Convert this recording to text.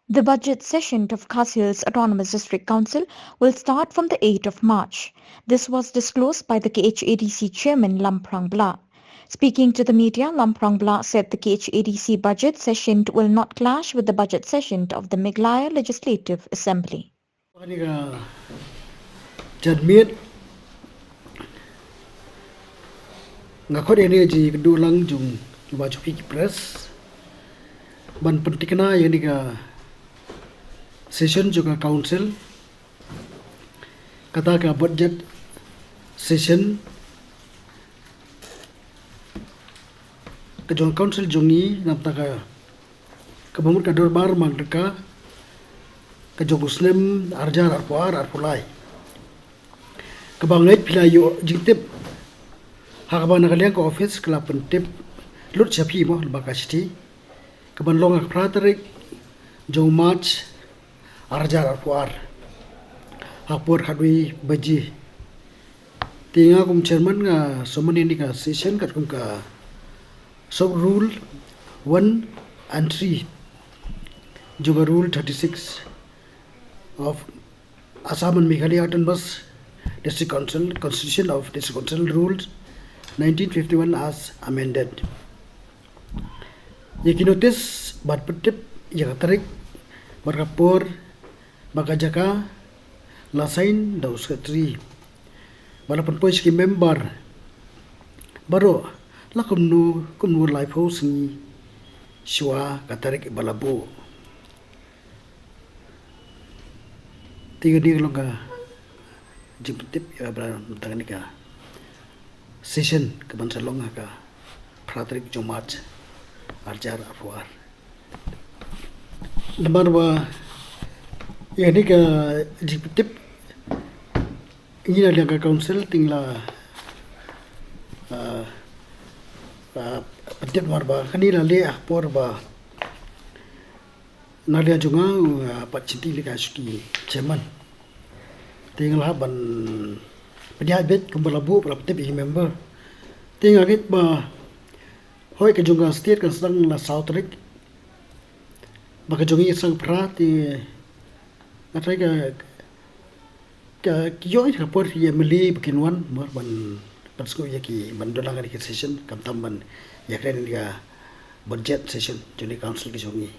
The budget session of Khas Hills Autonomous District Council will start from the 8th of March. This was disclosed by the KHADC chairman Lamphrang Blah. Speaking to the media, Lamphrang Blah said the KHADC budget session will not clash with the budget session of the Meghalaya Legislative Assembly. Jadmit ngakot energy kedulang jung baju press ban pentikna yang diga session juga council kata ka budget session ke jong council jongi nam taka kebamut ka dorbar magdeka ke jong muslim arjar arpuar arpulai kebangait pilayo jingtip hakabang nakaliang ke office kela pentip lut siapi mo bakasti kebanlong ak praterik jong march arjar arpuar hapur khadwi baji tinga kum chairman nga somani ni ka session kat kum ka sub rule 1 and 3 juga rule 36 of Assam and Meghalaya Autonomous District Council Constitution of District Council Rules 1951 as amended. Yaki notice bat petip yang tarik berkapur bagajaka lasain daus ketri walaupun poin skim member baru la kumnu life house ni shwa katarik balabu tiga dia longa jiptip ya beran tanganika session ke bansa longa ka pratrik jumat arjar arwar lembar wa ya ni ka jiptip ini ada ka council tingla pentit marba kanila le por ba nalia junga pat cinti le ka ski chairman tinggal ban penyabit kumbalabu pelaptip member tinggal git ba hoi ke junga state kan sedang la south rik ba ke jungi sang prati atai ka yoi ka por ya meli bikinwan mar ban pasku ya ki bandolang ke session kam tamban ya kan dia budget session juni council ke jungi